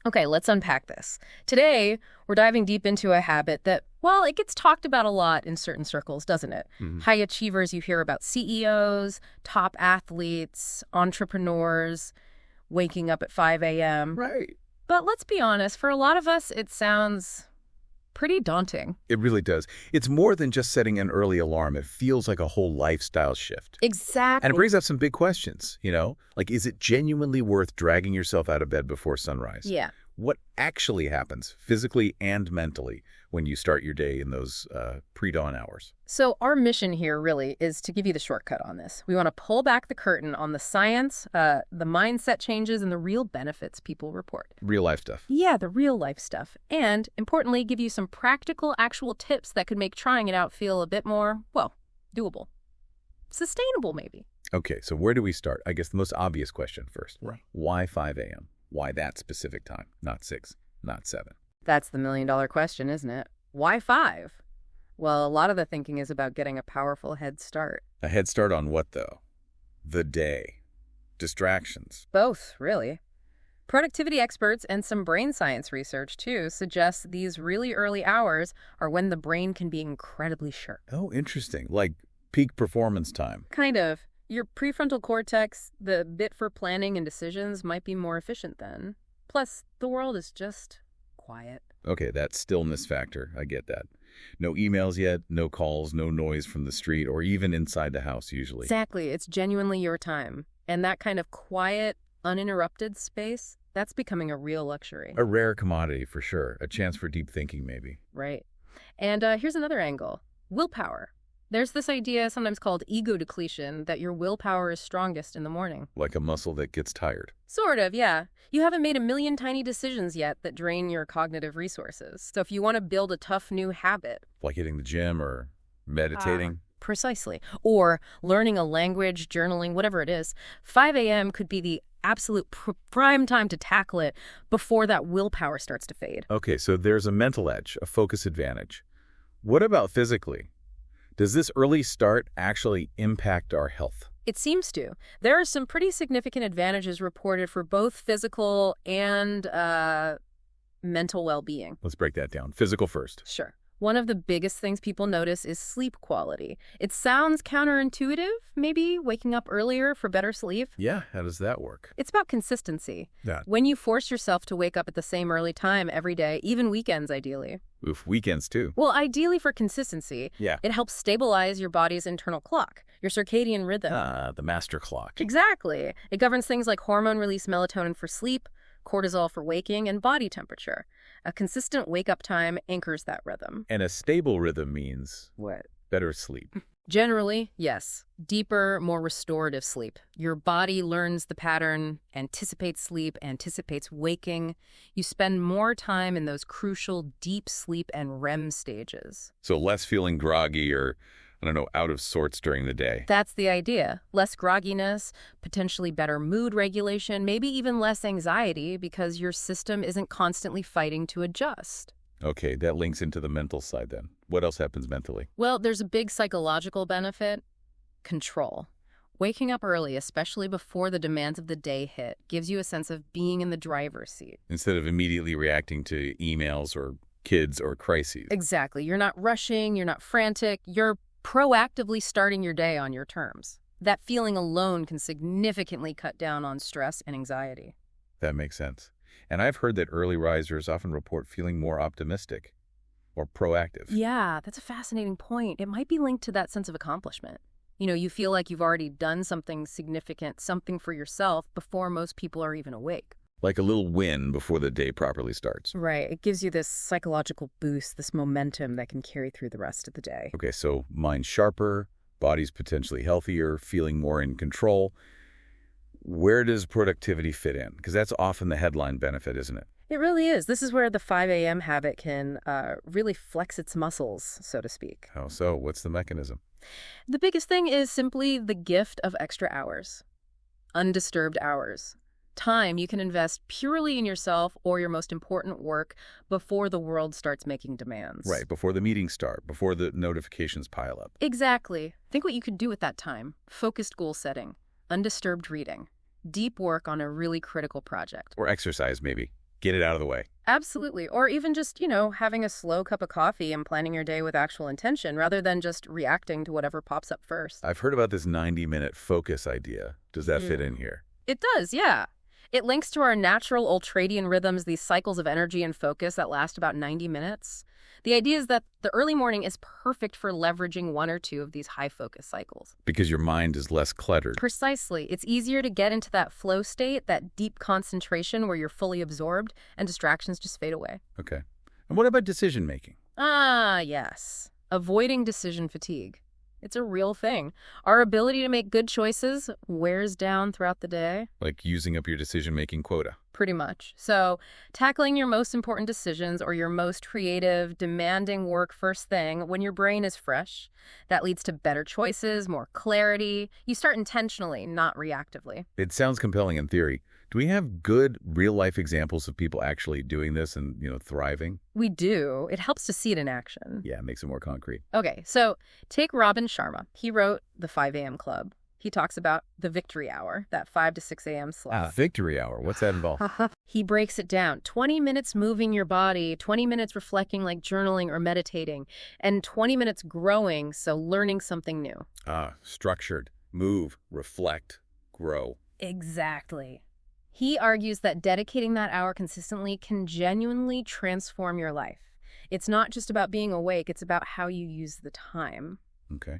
Okay, let's unpack this. Today, we're diving deep into a habit that, well, it gets talked about a lot in certain circles, doesn't it? Hmm. High achievers, you hear about CEOs, top athletes, entrepreneurs, waking up at 5 a.m. Right. But let's be honest, for a lot of us, it sounds pretty daunting. It really does. It's more than just setting an early alarm. It feels like a whole lifestyle shift. And it Exactly. brings up some big questions, Like, is it genuinely worth dragging yourself out of bed before sunrise? Yeah. What actually happens physically and mentally when you start your day in those pre-dawn hours? So our mission here really is to give you the shortcut on this. We want to pull back the curtain on the science, the mindset changes, and the real benefits people report. Real life stuff. Yeah, the real life stuff. And importantly, give you some practical, actual tips that could make trying it out feel a bit more, well, doable. Sustainable, maybe. Okay, so where do we start? I guess the most obvious question first. Right. Why 5 a.m.? Why that specific time? Not 6, not 7. That's the million-dollar question, isn't it? Why 5? Well, a lot of the thinking is about getting a powerful head start. A head start on what, though? The day. Distractions. Both, really. Productivity experts and some brain science research, too, suggest these really early hours are when the brain can be incredibly sharp. Oh, interesting. Like peak performance time. Kind of. Your prefrontal cortex, the bit for planning and decisions, might be more efficient then. Plus, the world is just quiet. Okay, that stillness factor. I get that. No emails yet, no calls, no noise from the street, or even inside the house usually. Exactly. It's genuinely your time. And that kind of quiet, uninterrupted space, that's becoming a real luxury. A rare commodity for sure. A chance for deep thinking maybe. Right. And here's another angle. Willpower. There's this idea, sometimes called ego depletion, that your willpower is strongest in the morning. Like a muscle that gets tired. Sort of, yeah. You haven't made a million tiny decisions yet that drain your cognitive resources. So if you want to build a tough new habit, Like hitting the gym or meditating. precisely, or learning a language, journaling, whatever it is, 5 a.m. could be the absolute prime time to tackle it before that willpower starts to fade. Okay, so there's a mental edge, a focus advantage. What about physically? Does this early start actually impact our health? It seems to. There are some pretty significant advantages reported for both physical and mental well-being. Let's break that down. Physical first. Sure. One of the biggest things people notice is sleep quality. It sounds counterintuitive, maybe waking up earlier for better sleep. Yeah, how does that work? It's about consistency. Yeah. When you force yourself to wake up at the same early time every day, even weekends ideally. Oof, weekends too. Well, ideally for consistency, Yeah. it helps stabilize your body's internal clock, your circadian rhythm. The master clock. Exactly. It governs things like hormone release melatonin for sleep, cortisol for waking, and body temperature. A consistent wake-up time anchors that rhythm. And a stable rhythm means What? better sleep. Generally, yes. Deeper, more restorative sleep. Your body learns the pattern, anticipates sleep, anticipates waking. You spend more time in those crucial deep sleep and REM stages. So less feeling groggy or, out of sorts during the day. That's the idea. Less grogginess, potentially better mood regulation, maybe even less anxiety because your system isn't constantly fighting to adjust. Okay, that links into the mental side then. What else happens mentally? Well, there's a big psychological benefit. Control. Waking up early, especially before the demands of the day hit, gives you a sense of being in the driver's seat. Instead of immediately reacting to emails or kids or crises. Exactly. You're not rushing, you're not frantic, you're proactively starting your day on your terms. That feeling alone can significantly cut down on stress and anxiety. That makes sense. And I've heard that early risers often report feeling more optimistic or proactive. Yeah, that's a fascinating point. It might be linked to that sense of accomplishment. You feel like you've already done something significant, something for yourself before most people are even awake. Like a little win before the day properly starts. Right. It gives you this psychological boost, this momentum that can carry through the rest of the day. Okay, so mind's sharper, body's potentially healthier, feeling more in control. Where does productivity fit in? Because that's often the headline benefit, isn't it? It really is. This is where the 5 a.m. habit can really flex its muscles, so to speak. How so? What's the mechanism? The biggest thing is simply the gift of extra hours. Undisturbed hours. Time you can invest purely in yourself or your most important work before the world starts making demands. Right, before the meetings start, before the notifications pile up. Exactly. Think what you could do with that time. Focused goal setting, undisturbed reading, deep work on a really critical project. Or exercise, maybe. Get it out of the way. Absolutely. Or even just, having a slow cup of coffee and planning your day with actual intention rather than just reacting to whatever pops up first. I've heard about this 90-minute focus idea. Does that fit in here? It does, yeah. It links to our natural ultradian rhythms, these cycles of energy and focus that last about 90 minutes. The idea is that the early morning is perfect for leveraging one or two of these high focus cycles. Because your mind is less cluttered. Precisely. It's easier to get into that flow state, that deep concentration where you're fully absorbed and distractions just fade away. Okay. And what about decision making? Ah, yes. Avoiding decision fatigue. It's a real thing. Our ability to make good choices wears down throughout the day. Like using up your decision-making quota. Pretty much. So tackling your most important decisions or your most creative, demanding work first thing when your brain is fresh, that leads to better choices, more clarity. You start intentionally, not reactively. It sounds compelling in theory. Do we have good real-life examples of people actually doing this and, thriving? We do. It helps to see it in action. Yeah, it makes it more concrete. Okay, so take Robin Sharma. He wrote The 5 a.m. Club. He talks about the victory hour, that 5 to 6 a.m. slot. Victory hour. What's that involve? He breaks it down. 20 minutes moving your body, 20 minutes reflecting like journaling or meditating, and 20 minutes growing, so learning something new. Structured. Move, reflect, grow. Exactly. He argues that dedicating that hour consistently can genuinely transform your life. It's not just about being awake, it's about how you use the time. Okay.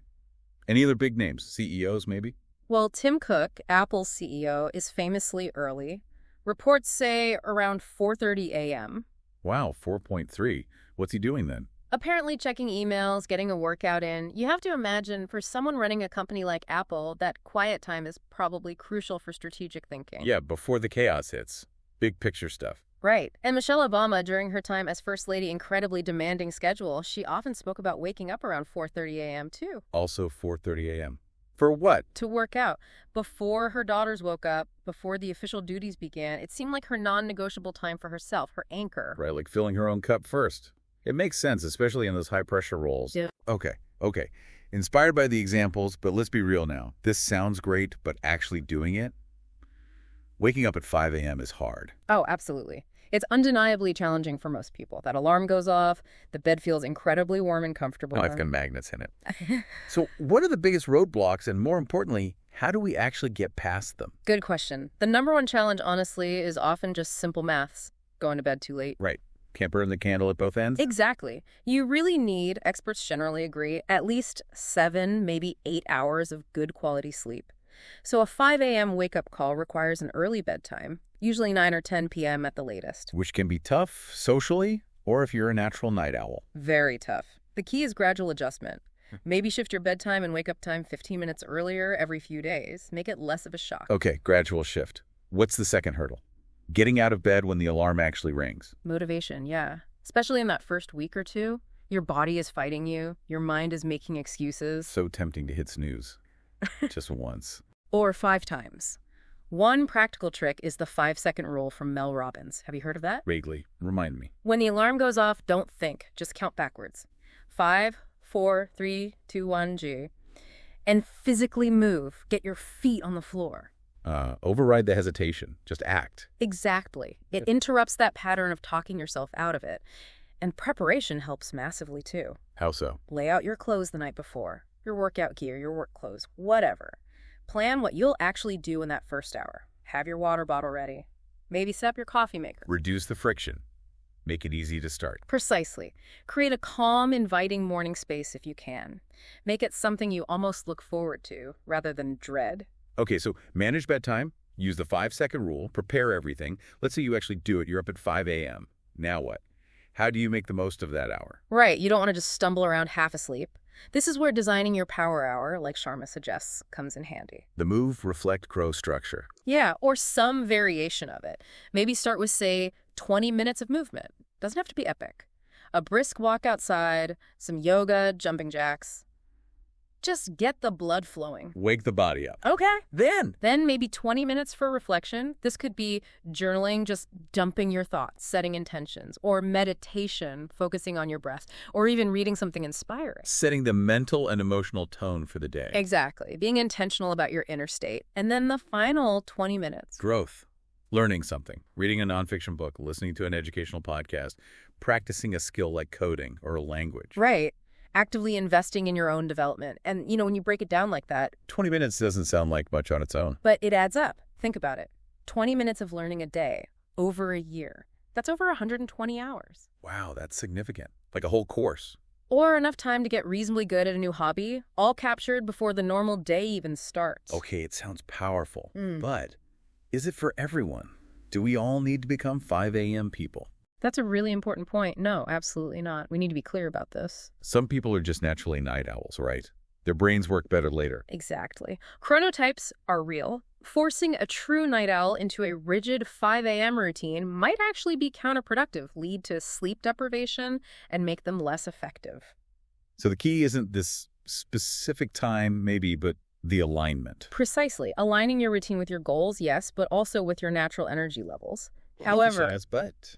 Any other big names? CEOs, maybe? Well, Tim Cook, Apple's CEO, is famously early. Reports say around 4:30 a.m. Wow, 4.3. What's he doing then? Apparently checking emails, getting a workout in. You have to imagine, for someone running a company like Apple, that quiet time is probably crucial for strategic thinking. Yeah, before the chaos hits. Big picture stuff. Right. And Michelle Obama, during her time as First Lady, incredibly demanding schedule, she often spoke about waking up around 4:30 a.m. too. Also 4:30 a.m. For what? To work out. Before her daughters woke up, before the official duties began, it seemed like her non-negotiable time for herself, her anchor. Right, like filling her own cup first. It makes sense, especially in those high-pressure roles. Yeah. Okay. Inspired by the examples, but let's be real now. This sounds great, but actually doing it? Waking up at 5 a.m. is hard. Oh, absolutely. It's undeniably challenging for most people. That alarm goes off, the bed feels incredibly warm and comfortable. Oh, I've got magnets in it. So what are the biggest roadblocks, and more importantly, how do we actually get past them? Good question. The number one challenge, honestly, is often just simple maths. Going to bed too late. Right. Can't burn the candle at both ends? Exactly. You really need, experts generally agree, at least 7, maybe 8 hours of good quality sleep. So a 5 a.m. wake-up call requires an early bedtime, usually 9 or 10 p.m. at the latest. Which can be tough socially, or if you're a natural night owl. Very tough. The key is gradual adjustment. Maybe shift your bedtime and wake-up time 15 minutes earlier every few days. Make it less of a shock. Okay, gradual shift. What's the second hurdle? Getting out of bed when the alarm actually rings. Motivation, yeah. Especially in that first week or two. Your body is fighting you. Your mind is making excuses. So tempting to hit snooze. Just once. Or 5 times. One practical trick is the 5-second rule from Mel Robbins. Have you heard of that? Vaguely. Remind me. When the alarm goes off, don't think. Just count backwards. 5, 4, 3, 2, 1, G. And physically move. Get your feet on the floor. Override the hesitation. Just act. Exactly. It interrupts that pattern of talking yourself out of it. And preparation helps massively too. How so? Lay out your clothes the night before. Your workout gear, your work clothes, whatever. Plan what you'll actually do in that first hour. Have your water bottle ready. Maybe set up your coffee maker. Reduce the friction. Make it easy to start. Precisely. Create a calm, inviting morning space if you can. Make it something you almost look forward to rather than dread. Okay, so manage bedtime, use the 5-second rule, prepare everything. Let's say you actually do it. You're up at 5 a.m. Now what? How do you make the most of that hour? Right, you don't want to just stumble around half asleep. This is where designing your power hour, like Sharma suggests, comes in handy. The move, reflect, grow structure. Yeah, or some variation of it. Maybe start with, say, 20 minutes of movement. Doesn't have to be epic. A brisk walk outside, some yoga, jumping jacks. Just get the blood flowing. Wake the body up. Okay. Then Maybe 20 minutes for reflection. This could be journaling, just dumping your thoughts, setting intentions, or meditation, focusing on your breath, or even reading something inspiring. setting the mental and emotional tone for the day. Exactly. Being intentional about your inner state. And then the final 20 minutes. Growth. Learning something, reading a nonfiction book, listening to an educational podcast, practicing a skill like coding or a language. Right. Actively investing in your own development. And, when you break it down like that, 20 minutes doesn't sound like much on its own. but it adds up. Think about it. 20 minutes of learning a day over a year. That's over 120 hours. Wow, that's significant. Like a whole course. Or enough time to get reasonably good at a new hobby, all captured before the normal day even starts. Okay, it sounds powerful. Mm. But is it for everyone? Do we all need to become 5 a.m. people? That's a really important point. No, absolutely not. We need to be clear about this. Some people are just naturally night owls, right? Their brains work better later. Exactly. Chronotypes are real. Forcing a true night owl into a rigid 5 a.m. routine might actually be counterproductive, lead to sleep deprivation, and make them less effective. So the key isn't this specific time, maybe, but the alignment. Precisely. Aligning your routine with your goals, yes, but also with your natural energy levels. However,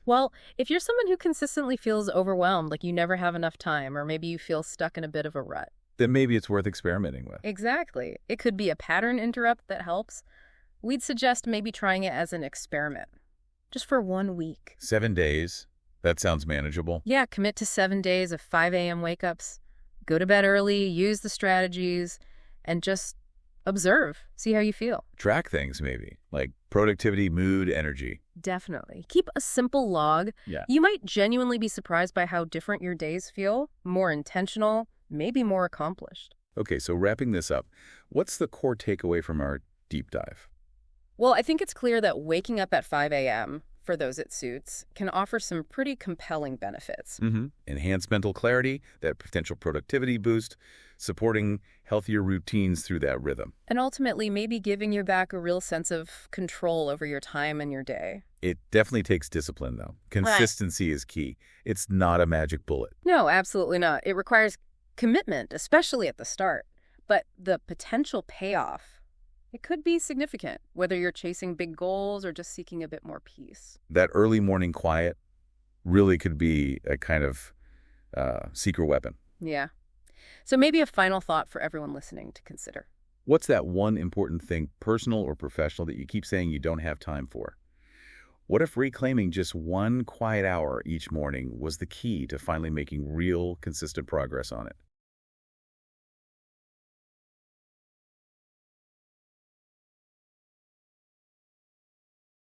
well, if you're someone who consistently feels overwhelmed, like you never have enough time, or maybe you feel stuck in a bit of a rut. Then maybe it's worth experimenting with. Exactly. It could be a pattern interrupt that helps. We'd suggest maybe trying it as an experiment, just for 1 week. 7 days. That sounds manageable. Yeah, commit to 7 days of 5 a.m. wake-ups. Go to bed early, use the strategies, and just observe. See how you feel. Track things, maybe, like productivity, mood, energy. Definitely. Keep a simple log. Yeah. You might genuinely be surprised by how different your days feel, more intentional, maybe more accomplished. Okay, so wrapping this up, what's the core takeaway from our deep dive? Well, I think it's clear that waking up at 5 a.m., for those it suits, can offer some pretty compelling benefits. Enhanced mental clarity, that potential productivity boost, supporting healthier routines through that rhythm. And ultimately, maybe giving you back a real sense of control over your time and your day. It definitely takes discipline, though. Consistency is key. It's not a magic bullet. No, absolutely not. It requires commitment, especially at the start. But the potential payoff, it could be significant, whether you're chasing big goals or just seeking a bit more peace. That early morning quiet really could be a kind of secret weapon. Yeah. So maybe a final thought for everyone listening to consider. What's that one important thing, personal or professional, that you keep saying you don't have time for? What if reclaiming just 1 quiet hour each morning was the key to finally making real, consistent progress on it?